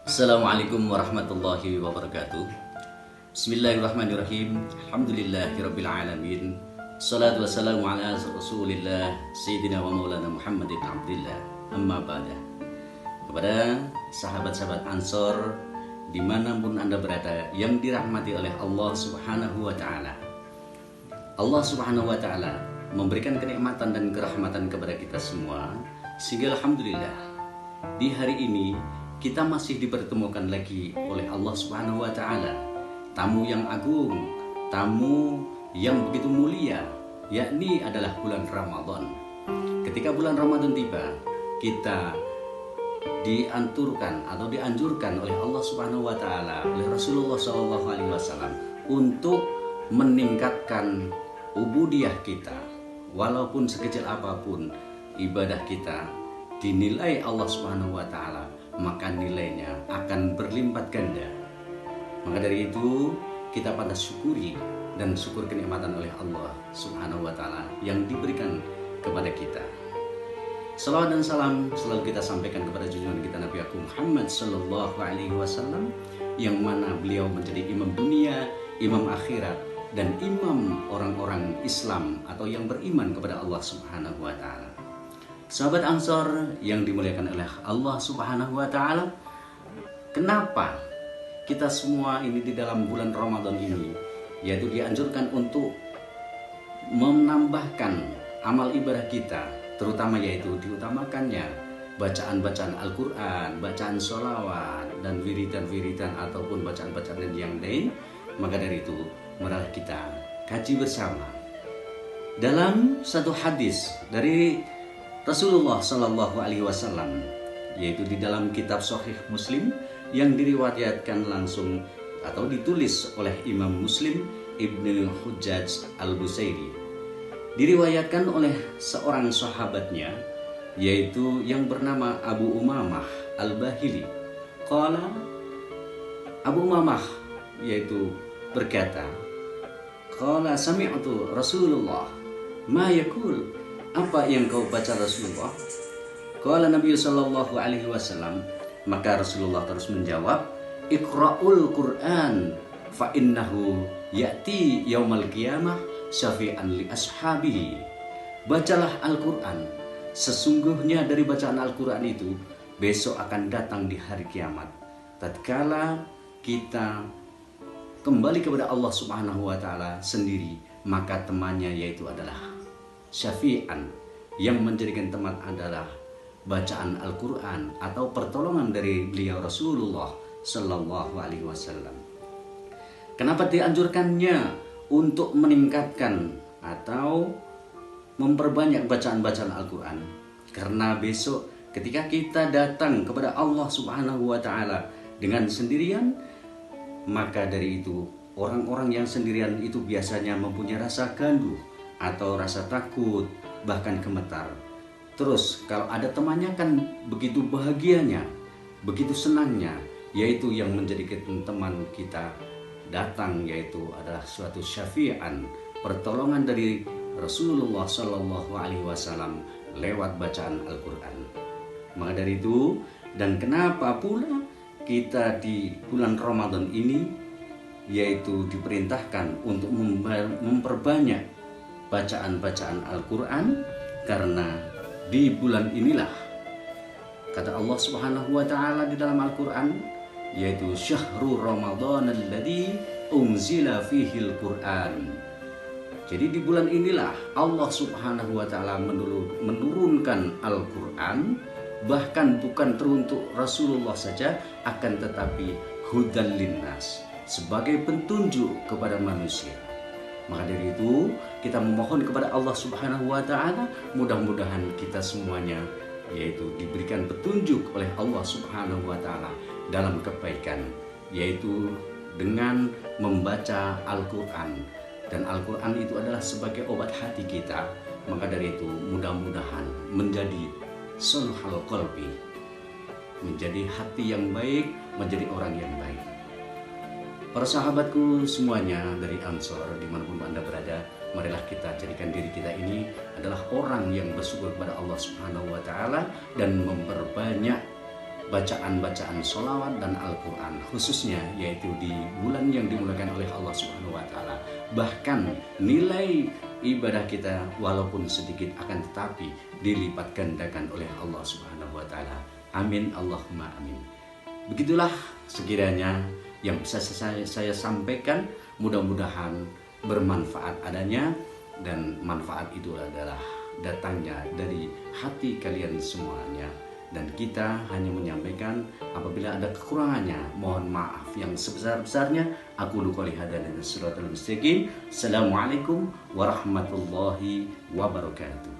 Assalamualaikum warahmatullahi wabarakatuh. Bismillahirrahmanirrahim. Alhamdulillahirabbil alamin. Salatu wassalamu ala Rasulillah Sayyidina wa Maulana Muhammadin Abdillah. Amma ba'da. Kepada sahabat-sahabat Ansor dimanapun Anda berada yang dirahmati oleh Allah Subhanahu wa taala. Allah Subhanahu wa taala memberikan kenikmatan dan kerahmatan kepada kita semua, sehingga alhamdulillah di hari ini kita masih dipertemukan lagi oleh Allah Subhanahu wa taala. Tamu yang agung, tamu yang begitu mulia, yakni adalah bulan Ramadan. Ketika bulan Ramadan tiba, kita dianturkan atau dianjurkan oleh Allah Subhanahu wa taala, oleh Rasulullah sallallahu alaihi wasallam untuk meningkatkan ubudiyah kita. Walaupun sekecil apapun ibadah kita dinilai Allah Subhanahu wa taala, maka nilainya akan berlipat ganda. Maka dari itu kita pada syukuri dan syukur kenikmatan oleh Allah Subhanahu wa taala yang diberikan kepada kita. Salawat dan salam selalu kita sampaikan kepada junjungan kita Nabi Agung Muhammad sallallahu alaihi wasallam, yang mana beliau menjadi imam dunia, imam akhirat, dan imam orang-orang Islam atau yang beriman kepada Allah Subhanahu wa taala. Sahabat Ansor yang dimuliakan oleh Allah Subhanahu wa taala, kenapa kita semua ini di dalam bulan Ramadan ini yaitu dianjurkan untuk menambahkan amal ibadah kita, terutama yaitu diutamakannya bacaan-bacaan Al-Quran, bacaan sholawat, dan wiridan-wiridan ataupun bacaan-bacaan yang lain. Maka dari itu marilah kita kaji bersama dalam satu hadis dari Rasulullah Sallallahu Alaihi Wasallam, yaitu di dalam kitab Sahih Muslim yang diriwayatkan langsung atau ditulis oleh Imam Muslim Ibnu Hujjaj Al-Busairi. Diriwayatkan oleh seorang sahabatnya, yaitu yang bernama Abu Umamah Al-Bahili. Qala, Abu Umamah yaitu berkata, qala sami'tu Rasulullah ma yaqul, apa yang kau baca Rasulullah? Qala Nabi sallallahu alaihi wasallam, maka Rasulullah terus menjawab, Iqra'ul Qur'an fa innahu ya'ti yaumal qiyamah syafi'an li ashabihi. Bacalah Al-Qur'an, sesungguhnya dari bacaan Al-Qur'an itu besok akan datang di hari kiamat, tatkala kita kembali kepada Allah Subhanahu wa taala sendiri, maka temannya yaitu adalah syafi'an, yang menjadikan teman adalah bacaan Al-Quran atau pertolongan dari beliau Rasulullah Sallallahu Alaihi Wasallam. Kenapa dianjurkannya untuk meningkatkan atau memperbanyak bacaan-bacaan Al-Quran? Karena besok ketika kita datang kepada Allah Subhanahu wa taala dengan sendirian, maka dari itu orang-orang yang sendirian itu biasanya mempunyai rasa ganduh atau rasa takut, bahkan gemetar. Terus kalau ada temannya kan begitu bahagianya, begitu senangnya, yaitu yang menjadikan teman kita datang, yaitu adalah suatu syafi'an, pertolongan dari Rasulullah Sallallahu Alaihi Wasallam lewat bacaan Al-Quran. Maka dari itu, dan kenapa pula kita di bulan Ramadan ini yaitu diperintahkan untuk memperbanyak bacaan-bacaan Al-Quran, karena di bulan inilah kata Allah Subhanahu wa taala di dalam Al-Quran, yaitu syahrul Ramadan alladzi unzila fihil Quran. Jadi di bulan inilah Allah Subhanahu wa taala menurunkan Al-Quran, bahkan bukan teruntuk Rasulullah saja, akan tetapi hudan linnas, sebagai petunjuk kepada manusia. Maka dari itu kita memohon kepada Allah Subhanahu wa taala, mudah-mudahan kita semuanya yaitu diberikan petunjuk oleh Allah Subhanahu wa taala dalam kebaikan, yaitu dengan membaca Al-Quran. Dan Al-Quran itu adalah sebagai obat hati kita. Maka dari itu mudah-mudahan menjadi sulhul qalbi, menjadi hati yang baik, menjadi orang yang baik. Para sahabatku semuanya dari Ansor dimanapun Anda berada, marilah kita jadikan diri kita ini adalah orang yang bersyukur kepada Allah Subhanahu wa taala dan memperbanyak bacaan-bacaan sholawat dan Al-Quran, khususnya yaitu di bulan yang dimulakan oleh Allah Subhanahu wa Ta'ala. Bahkan nilai ibadah kita walaupun sedikit akan tetapi dilipat gandakan oleh Allah Subhanahu wa Ta'ala. Amin Allahumma amin. Begitulah sekiranya yang bisa saya sampaikan, mudah-mudahan bermanfaat adanya, dan manfaat itu adalah datangnya dari hati kalian semuanya, dan kita hanya menyampaikan. Apabila ada kekurangannya, mohon maaf yang sebesar-besarnya. Aku qouli hadza wa billahi taufiq. Assalamualaikum warahmatullahi wabarakatuh.